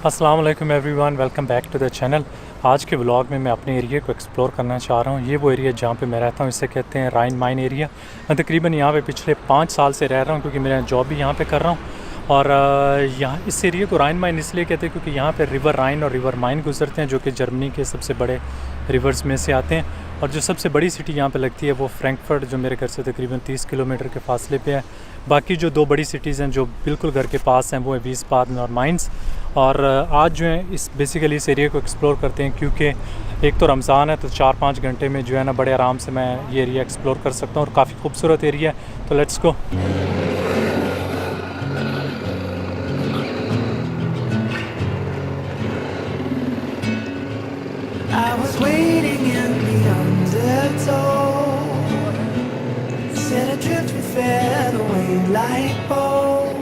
अस्सलाम वालेकुम everyone, welcome back to the channel. आज के व्लॉग में मैं अपने एरिया को एक्सप्लोर करना चाह रहा हूँ। ये वो एरिया जहाँ पे मैं रहता हूँ, इसे कहते हैं राइन माइन एरिया। मैं तकरीबन यहाँ पे पिछले 5 साल से रह रहा हूँ क्योंकि मैं जॉब भी यहाँ पे कर रहा हूँ। और यहाँ इस एरिया को राइन माइन इसलिए कहते हैं क्योंकि यहाँ पे रिवर राइन और रिवर माइन गुजरते हैं, जो कि जर्मनी के सबसे बड़े रिवर्स में से आते हैं। और जो सबसे बड़ी सिटी यहाँ पे लगती है वो फ्रैंकफर्ट, जो मेरे घर से तकरीबन 30 किलोमीटर के फासले पे है। बाकी जो 2 बड़ी सिटीज़ हैं जो बिल्कुल घर के पास हैं वो है विस्बाडन और माइंस। और आज जो है इस बेसिकली इस एरिया को एक्सप्लोर करते हैं क्योंकि एक तो रमज़ान है, तो 4-5 घंटे में जो है ना बड़े आराम से मैं ये एरिया एक्सप्लोर कर सकता हूँ और काफ़ी खूबसूरत एरिया है। तो let's go. I was waiting in the undertow, set adrift with featherweight light bulb.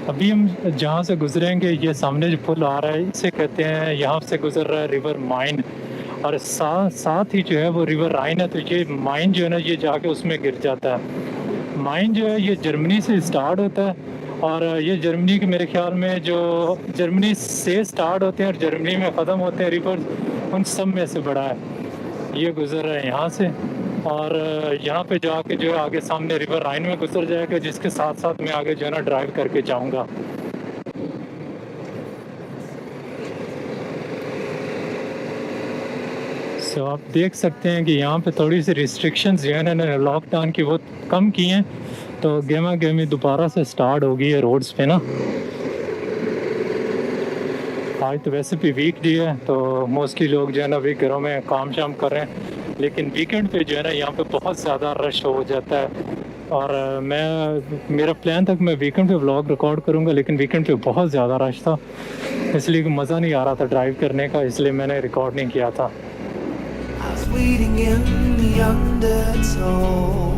अभी हम जहाँ से गुजरेंगे, ये सामने जो पुल आ रहा है इसे कहते हैं, यहाँ से गुजर रहा है रिवर माइन। और साथ ही जो है वो रिवर राइन है। तो ये माइन जो है ना ये जाके उसमें गिर जाता है। माइन जो है ये जर्मनी से स्टार्ट होता है और ये जर्मनी के मेरे ख्याल में जो जर्मनी से स्टार्ट होते हैं और जर्मनी में ख़त्म होते हैं रिवर, उन सब में से बड़ा है। ये गुजर रहा है यहाँ से और यहाँ पे जाके जो है आगे सामने रिवर राइन में गुजर जाएगा, जिसके साथ साथ मैं आगे जो है ना ड्राइव करके जाऊँगा। सो आप देख सकते हैं कि यहाँ पे थोड़ी सी रिस्ट्रिक्शंस जो है ना लॉकडाउन की वो कम की हैं, तो गेमा गेमी दोबारा से स्टार्ट हो गई है रोड्स पे ना। आज तो वैसे भी वीक डे है तो मोस्टली लोग जो है ना अभी घरों में काम शाम कर रहे हैं, लेकिन वीकेंड पे जो है ना यहाँ पे बहुत ज़्यादा रश हो जाता है। और मेरा प्लान था कि मैं वीकेंड पे व्लॉग रिकॉर्ड करूँगा, लेकिन वीकेंड पे बहुत ज़्यादा रश था, इसलिए मज़ा नहीं आ रहा था ड्राइव करने का, इसलिए मैंने रिकॉर्ड नहीं किया था। I was waiting in the undertow.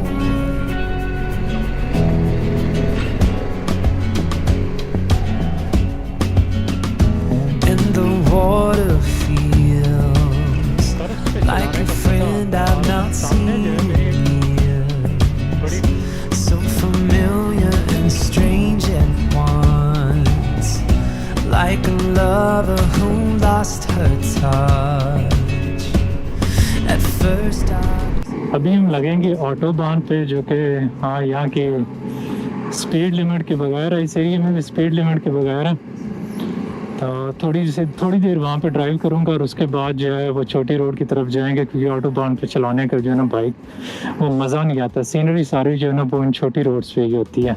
And the water feels like a friend I've not seen in years. So familiar and strange at once, like a lover who lost her touch. At first अभी हम लगेंगे autobahn पे, जो कि हाँ यहाँ की speed limit के बगैर है, इस एरिया में भी स्पीड लिमिट के बगैर है। तो थोड़ी देर वहाँ पे ड्राइव करूँगा और उसके बाद जो है वो छोटी रोड की तरफ जाएंगे, क्योंकि ऑटोबान पे चलाने का जो है ना बाइक वो मज़ा नहीं आता। सीनरी सारी जो है ना वो इन छोटी रोड्स पे ही होती है।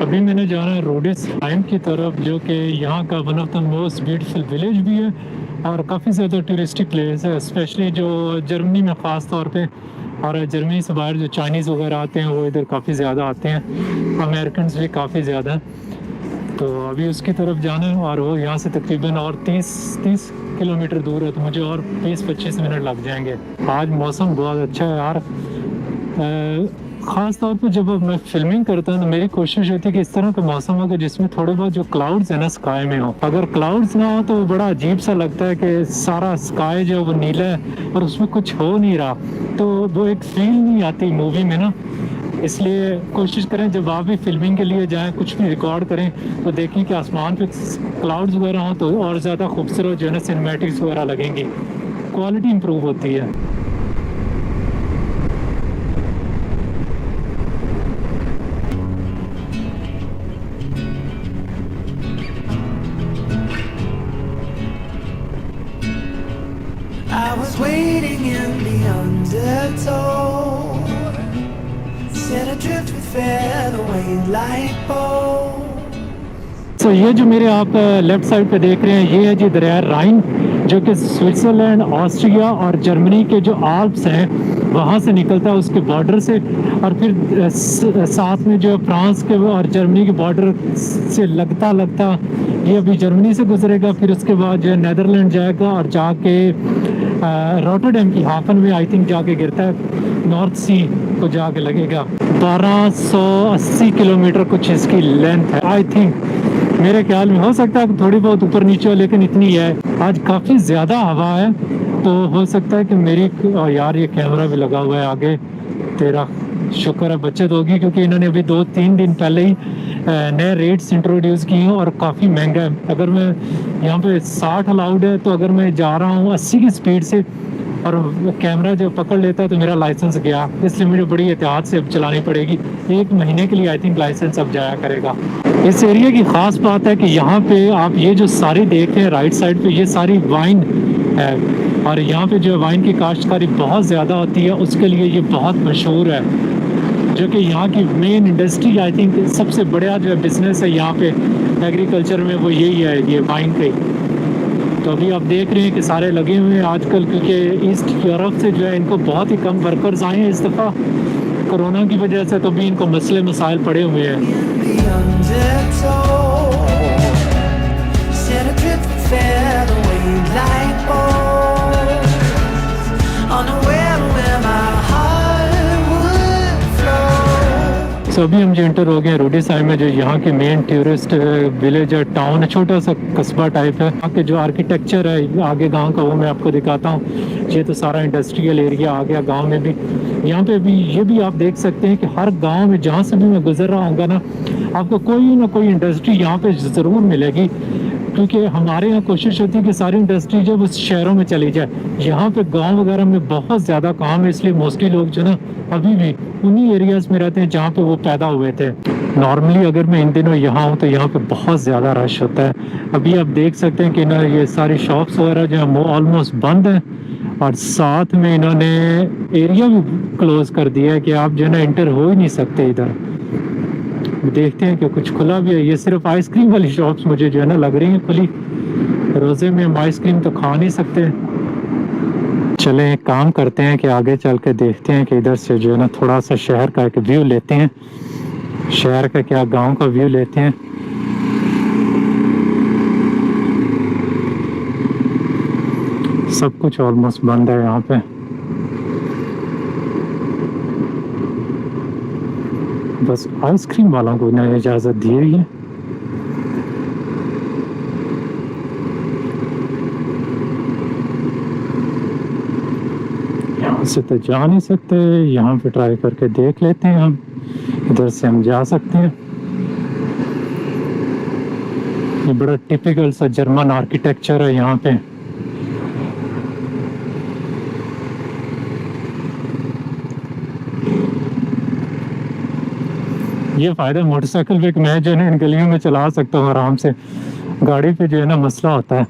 अभी मैंने जाना है रोडेसहाइम की तरफ, जो कि यहाँ का one of the most beautiful village भी है और काफ़ी ज़्यादा टूरिस्टिक प्लेस है, स्पेशली जो जर्मनी में ख़ास तौर पे। और जर्मनी से बाहर जो चाइनीज़ वगैरह आते हैं वो इधर काफ़ी ज़्यादा आते हैं, अमेरिकन भी काफ़ी ज़्यादा हैं। तो अभी उसकी तरफ जाना है और वो यहाँ से तकरीबन और 30 किलोमीटर दूर है, तो मुझे और 20-25 मिनट लग जाएंगे। आज मौसम बहुत अच्छा है यार। ख़ास तौर पर जब मैं फिल्मिंग करता हूँ तो मेरी कोशिश होती है कि इस तरह का मौसम हो कि जिसमें थोड़े बहुत जो क्लाउड्स है ना स्काई में हो। अगर क्लाउड्स ना हो तो बड़ा अजीब सा लगता है कि सारा स्काई जो है वो नीला है और उसमें कुछ हो नहीं रहा, तो वो एक फील नहीं आती मूवी में ना। इसलिए कोशिश करें जब आप भी फिल्मिंग के लिए जाएं, कुछ भी रिकॉर्ड करें, तो देखें कि आसमान पे क्लाउड्स वगैरह हों तो और ज़्यादा खूबसूरत जो है ना सिनेमैटिक्स वगैरह लगेंगी, क्वालिटी इम्प्रूव होती है। I was waiting in the undertow, set adrift with featherweight light bulb. तो ये जो मेरे आप लेफ़्ट साइड पे देख रहे हैं, ये है जी दरिया राइन, जो कि स्विट्ज़रलैंड, ऑस्ट्रिया और जर्मनी के जो आल्प्स हैं वहाँ से निकलता है, उसके बॉर्डर से। और फिर साथ में जो फ्रांस के और जर्मनी के बॉर्डर से लगता ये अभी जर्मनी से गुजरेगा, फिर उसके बाद जो है नीदरलैंड जाएगा और जाके रोटरडैम की हाफन में आई थिंक जाके गिरता है, नॉर्थ सी को जाके लगेगा। 1280 किलोमीटर कुछ इसकी लेंथ है आई थिंक, मेरे ख्याल में। हो सकता है थोड़ी बहुत ऊपर नीचे हो, लेकिन इतनी है। आज काफ़ी ज़्यादा हवा है, तो हो सकता है कि मेरी यार ये कैमरा भी लगा हुआ है आगे, तेरा शुक्र है बचत होगी, क्योंकि इन्होंने अभी 2-3 दिन पहले ही नए रेट्स इंट्रोड्यूस किए हैं और काफ़ी महंगा है। अगर मैं यहाँ पे 60 अलाउड है, तो अगर मैं जा रहा हूँ 80 की स्पीड से और कैमरा जब पकड़ लेता है तो मेरा लाइसेंस गया, इसलिए मुझे बड़ी एहतियात से अब चलानी पड़ेगी। 1 महीने के लिए आई थिंक लाइसेंस अब जाया करेगा। इस एरिया की ख़ास बात है कि यहाँ पे आप ये जो सारी देख रहे हैं राइट साइड पे, ये सारी वाइन है और यहाँ पे जो वाइन की काश्तकारी बहुत ज़्यादा होती है, उसके लिए ये बहुत मशहूर है, जो कि यहाँ की मेन इंडस्ट्री आई थिंक सबसे बड़ा जो बिज़नेस है यहाँ पे एग्रीकल्चर में, वो यही है, ये वाइन का। तो अभी आप देख रहे हैं कि सारे लगे हुए हैं आजकल, क्योंकि ईस्ट यूरोप से जो है इनको बहुत ही कम वर्कर्स आए हैं इस दफ़ा कोरोना की वजह से, तो भी इनको मसले मसाइल पड़े हुए हैं। the undertow. Set adrift with featherweight light poles. Unaware of where my heart would flow. सो अभी हम जो एंटर हो गए रोडी साइड में, जो यहाँ के मेन टूरिस्ट विलेज है, टाउन है, छोटा सा कस्बा टाइप है। यहाँ के जो आर्किटेक्चर है आगे गांव का, वो मैं आपको दिखाता हूँ। ये तो सारा इंडस्ट्रियल एरिया आ गया गांव में भी। यहाँ पे भी ये भी आप देख सकते हैं कि हर गांव में जहाँ से भी मैं गुजर रहा हूँ ना, आपको कोई ना कोई इंडस्ट्री यहाँ पे ज़रूर मिलेगी, क्योंकि हमारे यहाँ कोशिश होती है कि सारी इंडस्ट्री जब उस शहरों में चली जाए। यहाँ पे गांव वगैरह में बहुत ज़्यादा काम है, इसलिए मोस्टली लोग जो ना अभी भी उन्हीं एरियाज़ में रहते हैं जहाँ पे वो पैदा हुए थे। नॉर्मली अगर मैं इन दिनों यहाँ हूँ तो यहाँ पे बहुत ज़्यादा रश होता है। अभी आप देख सकते हैं कि ना ये सारी शॉप्स वगैरह जो है ऑलमोस्ट बंद है, और साथ में इन्होंने एरिया भी क्लोज कर दिया है कि आप जो है ना एंटर हो ही नहीं सकते इधर। देखते हैं कि कुछ खुला भी है। ये सिर्फ आइसक्रीम वाली शॉप्स मुझे जो है ना लग रही हैं खुली। रोज़े में हम आइसक्रीम तो खा नहीं सकते। चलें एक काम करते हैं कि आगे चल के देखते हैं कि इधर से जो है ना थोड़ा सा शहर का एक व्यू लेते हैं, शहर का क्या गांव का व्यू लेते हैं। सब कुछ ऑलमोस्ट बंद है यहाँ पे। बस आइसक्रीम वालों को इन्हें इजाज़त दी हुई है। यहाँ से तो जा नहीं सकते, यहाँ पे ट्राई करके देख लेते हैं हम, इधर से हम जा सकते हैं। ये बड़ा टिपिकल सा जर्मन आर्किटेक्चर है यहाँ पे। ये फ़ायदा मोटरसाइकिल पे मैं जो है ना इन गलियों में चला सकता हूँ आराम से। गाड़ी पे जो है ना मसला होता है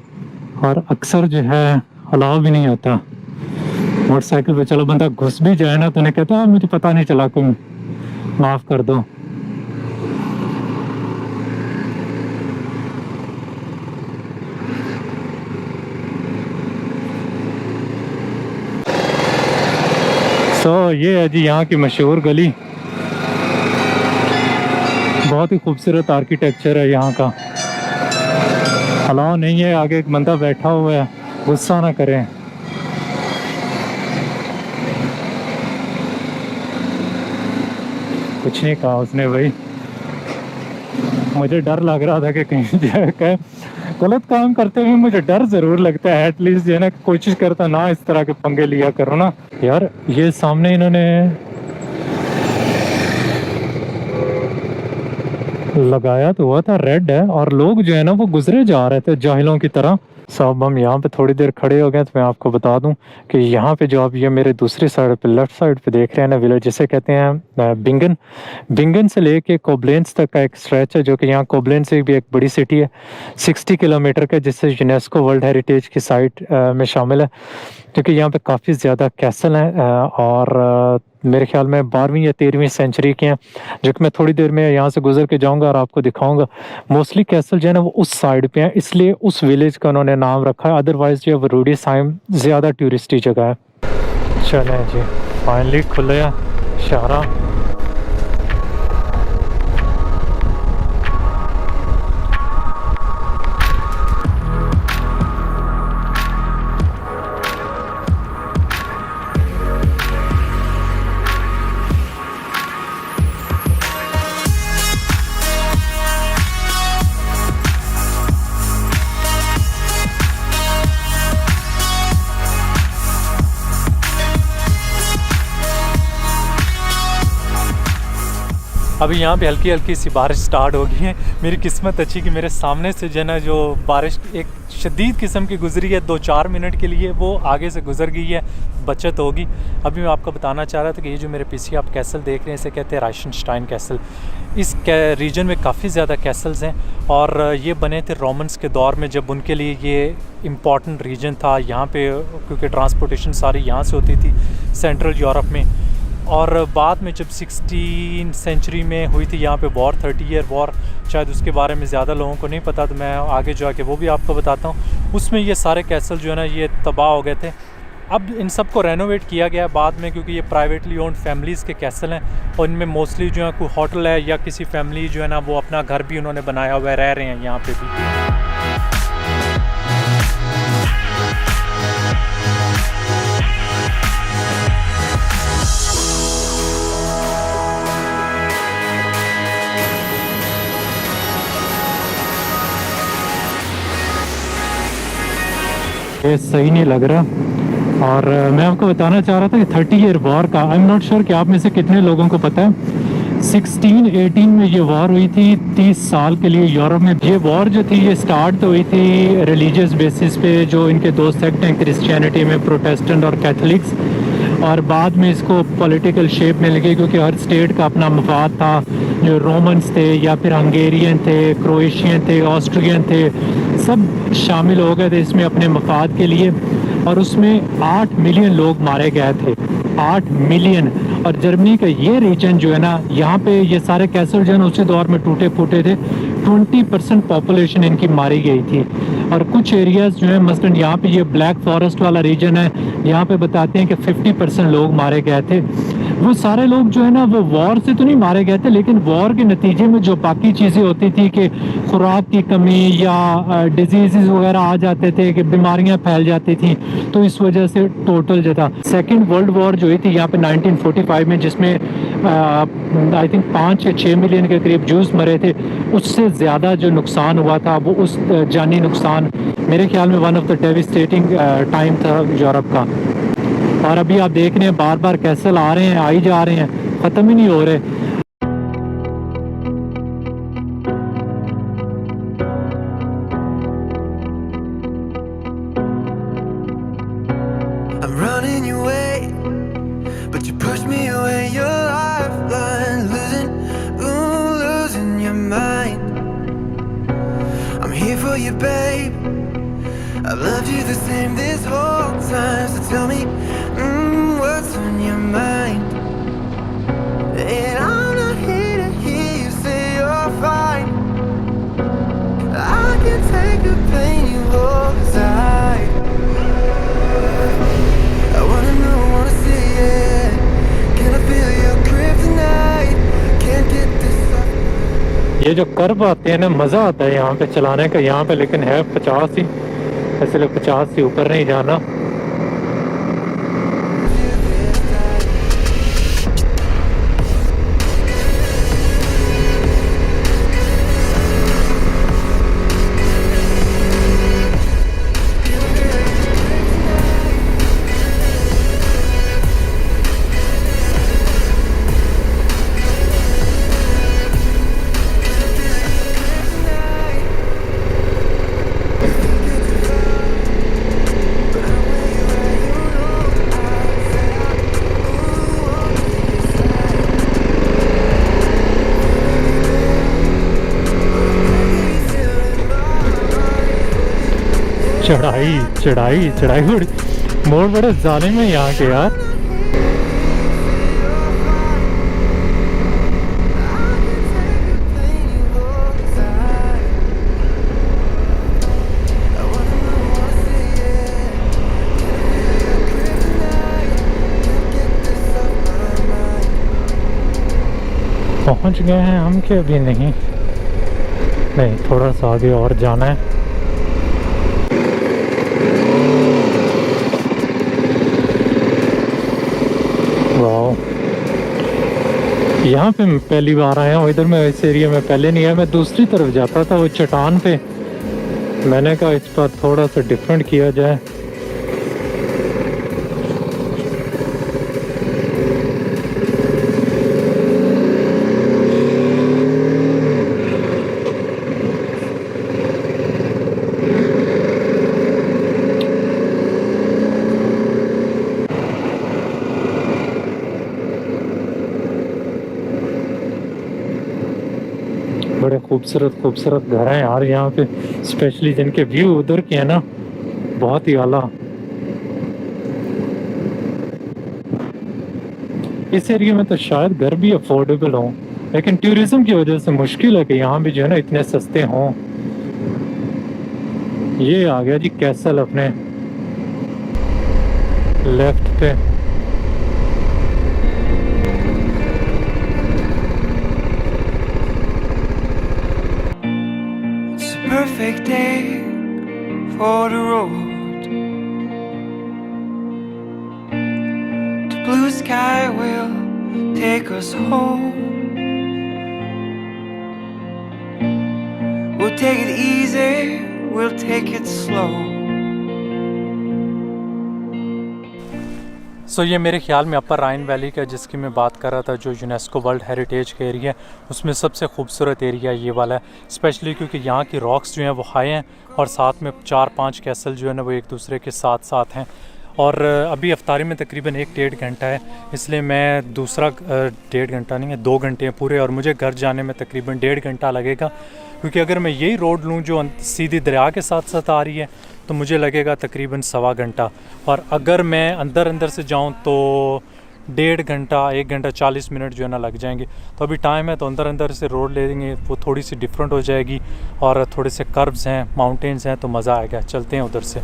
और अक्सर जो है अलाउ भी नहीं होता। मोटरसाइकिल पे चलो बंदा घुस भी जाए ना तो उन्हें कहता है मुझे पता नहीं चला, कोई माफ़ कर दो। तो ये है जी यहाँ की मशहूर गली। बहुत ही खूबसूरत आर्किटेक्चर है यहाँ का। अलाउ नहीं है, आगे एक बंदा बैठा हुआ है, गुस्सा ना करें। कुछ नहीं कहा उसने भाई। मुझे डर लग रहा था कि कहीं जाकर गलत काम करते हुए मुझे डर ज़रूर लगता है। एटलीस्ट जो है ना कोशिश करता ना इस तरह के पंगे लिया करो ना यार। ये सामने इन्होंने लगाया तो हुआ था, रेड है, और लोग जो है ना वो गुजरे जा रहे थे जाहिलों की तरह। साहब हम यहाँ पे थोड़ी देर खड़े हो गए तो मैं आपको बता दूं कि यहाँ पे जो आप ये मेरे दूसरी साइड पे लेफ़्ट साइड पे देख रहे हैं ना विलेज, जिसे कहते हैं बिंगन से लेके कोबलेंस तक का एक स्ट्रेच है, जो कि यहाँ कोबलेंस भी एक बड़ी सिटी है 60 किलोमीटर का, जिससे यूनेस्को वर्ल्ड हेरिटेज की साइट में शामिल है। क्योंकि यहाँ पे काफ़ी ज़्यादा कैसल हैं और मेरे ख्याल में 12वीं या 13वीं सेंचुरी के हैं, जो कि मैं थोड़ी देर में यहाँ से गुजर के जाऊँगा और आपको दिखाऊँगा। मोस्टली कैसल जो है ना वो उस साइड पे हैं, इसलिए उस विलेज का उन्होंने नाम रखा है। अदरवाइज़ जो है रोडी साइम ज़्यादा टूरिस्टी जगह है। चलें जी, फाइनली खुले शारा। अभी यहाँ पे हल्की हल्की सी बारिश स्टार्ट हो गई है। मेरी किस्मत अच्छी कि मेरे सामने से जो है ना जो बारिश एक शदीद किस्म की गुजरी है 2-4 मिनट के लिए, वो आगे से गुजर गई है, बचत होगी। अभी मैं आपको बताना चाह रहा था कि ये जो मेरे पीछे आप कैसल देख रहे हैं इसे कहते हैं राइशनस्टाइन कैसल। इस रीजन में काफ़ी ज़्यादा कैसल्स हैं और ये बने थे रोमन्स के दौर में, जब उनके लिए ये इम्पॉर्टेंट रीजन था यहाँ पे, क्योंकि ट्रांसपोर्टेशन सारी यहाँ से होती थी सेंट्रल यूरोप में। और बाद में जब 16वीं सेंचुरी में हुई थी यहाँ पे वॉर, 30 ईयर वॉर, शायद उसके बारे में ज़्यादा लोगों को नहीं पता, तो मैं आगे जाके वो भी आपको बताता हूँ। उसमें ये सारे कैसल जो है ना ये तबाह हो गए थे। अब इन सब को रेनोवेट किया गया बाद में, क्योंकि ये प्राइवेटली ओन्ड फैमिलीज़ के कैसल हैं और इनमें मोस्टली जो है कोई होटल है या किसी फैमिली जो है ना वो अपना घर भी उन्होंने बनाया हुआ है, रह रहे हैं यहाँ पे भी। ये सही नहीं लग रहा। और मैं आपको बताना चाह रहा था कि 30 ईयर वॉर का, आई एम नॉट श्योर कि आप में से कितने लोगों को पता है, 1618 में ये वॉर हुई थी 30 साल के लिए यूरोप में। ये वॉर जो थी ये स्टार्ट तो हुई थी रिलीजियस बेसिस पे, जो इनके दो सेक्ट हैं क्रिश्चियनिटी में, प्रोटेस्टेंट और कैथलिक्स, और बाद में इसको पॉलिटिकल शेप मिल गई क्योंकि हर स्टेट का अपना मफाद था। जो रोमन्स थे या फिर हंगेरियन थे, क्रोएशियन थे, ऑस्ट्रियन थे, सब शामिल हो गए थे इसमें अपने मफाद के लिए। और उसमें 8 मिलियन लोग मारे गए थे, 8 मिलियन। और जर्मनी का ये रीजन जो है ना, यहाँ पे ये सारे कैसल जो है ना उसी दौर में टूटे फूटे थे। 20% पॉपुलेशन इनकी मारी गई थी। और कुछ एरियाज जो है, मसलन यहाँ पे ये ब्लैक फॉरेस्ट वाला रीजन है, यहाँ पे बताते हैं कि 50% लोग मारे गए थे। वो सारे लोग जो है ना वो वॉर से तो नहीं मारे गए थे, लेकिन वॉर के नतीजे में जो बाकी चीज़ें होती थी कि खुराक की कमी या डिजीज़ वगैरह आ जाते थे, कि बीमारियां फैल जाती थी, तो इस वजह से टोटल जो था सेकेंड वर्ल्ड वॉर जो हुई थी यहाँ पे 1945 में, जिसमें आई थिंक 5 या 6 मिलियन के करीब जूस मरे थे, उससे ज़्यादा जो नुकसान हुआ था वो उस जानी नुकसान मेरे ख्याल में one of the devastating time था यूरोप का। और अभी आप देख रहे हैं बार बार कैसल आ रहे हैं, आ ही जा रहे हैं, ख़त्म ही नहीं हो रहे। I'm running your way, but you push me away. Your lifeline, losing your mind. I'm here for you, babe. I've loved you the same this whole time. So tell me, what's on your mind? And I'm not here to hear you say you're fine. I can take the pain you hold inside. I wanna know, wanna see it. Can I feel your grip tonight? Can't get this off. ये जो curve आते हैं ना, मज़ा आता है यहाँ पे चलाने का। यहाँ पे लेकिन है 50 ही, इसलिए 50 से ऊपर नहीं जाना। चढ़ाई चढ़ाई चढ़ाई, बड़ी मोड़ बड़े जालिम है यहाँ के यार। पहुँच गए हैं हम कि अभी नहीं? नहीं, थोड़ा सा आगे और जाना है। यहाँ पे मैं पहली बार आया हूँ। इधर मैं इस एरिया में पहले नहीं आया। मैं दूसरी तरफ जाता था वो चट्टान पे। मैंने कहा इस बार थोड़ा सा डिफरेंट किया जाए। खूबसूरत खूबसूरत घर हैं यार यहाँ पे, स्पेशली जिनके व्यू उधर के हैं ना, बहुत ही आला। इस एरिया में तो शायद घर भी अफोर्डेबल हों, लेकिन टूरिज्म की वजह से मुश्किल है कि यहाँ भी जो है ना इतने सस्ते हों। ये आ गया जी कैसल अपने लेफ्ट पे। It's a perfect day for the road. The blue sky will take us home. We'll take it easy, we'll take it slow. सो ये मेरे ख्याल में अपर राइन वैली का जिसकी मैं बात कर रहा था, जो यूनेस्को वर्ल्ड हेरिटेज का एरिया है, उसमें सबसे खूबसूरत एरिया ये वाला है, स्पेशली क्योंकि यहाँ की रॉक्स जो हैं वो हाई हैं और साथ में 4-5 कैसल जो है ना वो एक दूसरे के साथ साथ हैं। और अभी अफ्तारी में तकरीबन 1-1.5 घंटा है, इसलिए मैं दूसरा 1.5 घंटा नहीं है 2 घंटे हैं पूरे, और मुझे घर जाने में तकरीबन 1.5 घंटा लगेगा, क्योंकि अगर मैं यही रोड लूँ जो सीधी दरिया के साथ साथ आ रही है तो मुझे लगेगा तकरीबन 1.25 घंटा, और अगर मैं अंदर से जाऊँ तो 1.5 घंटा 1 घंटा 40 मिनट जो है ना लग जाएंगे। तो अभी टाइम है तो अंदर से रोड ले लेंगे, वो थोड़ी सी डिफरेंट हो जाएगी और थोड़े से कर्व्स हैं, माउंटेन्स हैं, तो मज़ा आएगा। चलते हैं उधर से।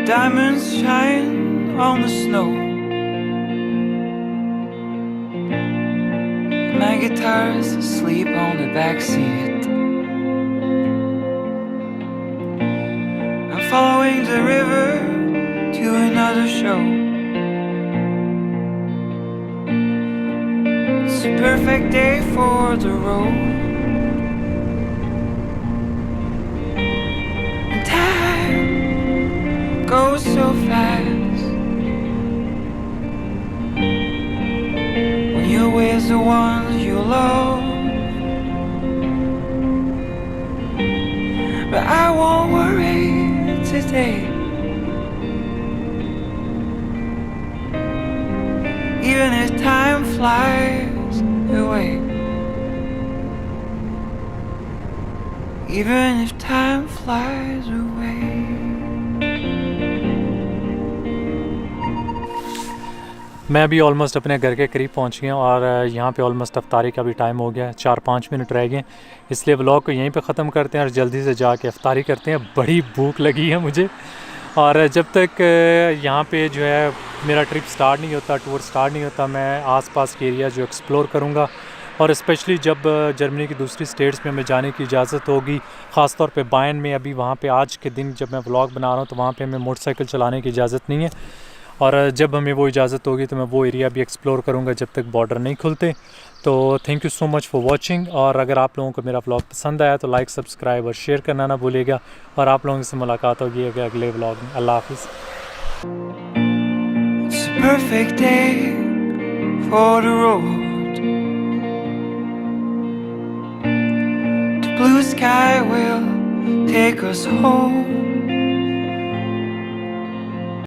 Diamonds shine on the snow. My guitar's asleep on the backseat. I'm following the river to another show. It's a perfect day for the road. And time goes so fast when you're with the ones you love. But I won't worry today, even if time flies away. Even if time flies away. मैं अभी almost अपने घर के करीब पहुंच गया हूँ और यहाँ पे ऑलमोस्ट अफ्तारी का भी टाइम हो गया है, 4-5 मिनट रह गए, इसलिए व्लॉग को यहीं पे ख़त्म करते हैं और जल्दी से जाके अफ्तारी करते हैं। बड़ी भूख लगी है मुझे, और जब तक यहाँ पे जो है मेरा ट्रिप स्टार्ट नहीं होता, टूर स्टार्ट नहीं होता, मैं आसपास के एरिया जो एक्सप्लोर करूँगा, और स्पेशली जब जर्मनी की दूसरी स्टेट्स में हमें जाने की इजाज़त होगी, ख़ास तौर पे बायर्न में। अभी वहाँ पे आज के दिन जब मैं व्लॉग बना रहा हूँ तो वहाँ पे हमें मोटरसाइकिल चलाने की इजाज़त नहीं है, और जब हमें वो इजाज़त होगी तो मैं वो एरिया भी एक्सप्लोर करूँगा जब तक बॉर्डर नहीं खुलते। तो thank you so much for watching, और अगर आप लोगों को मेरा व्लॉग पसंद आया तो लाइक, सब्सक्राइब और शेयर करना ना भूलिएगा, और आप लोगों से मुलाकात होगी अगले व्लॉग में। अल्लाह हाफिज़। It's a perfect day for the road. The blue sky will take us home.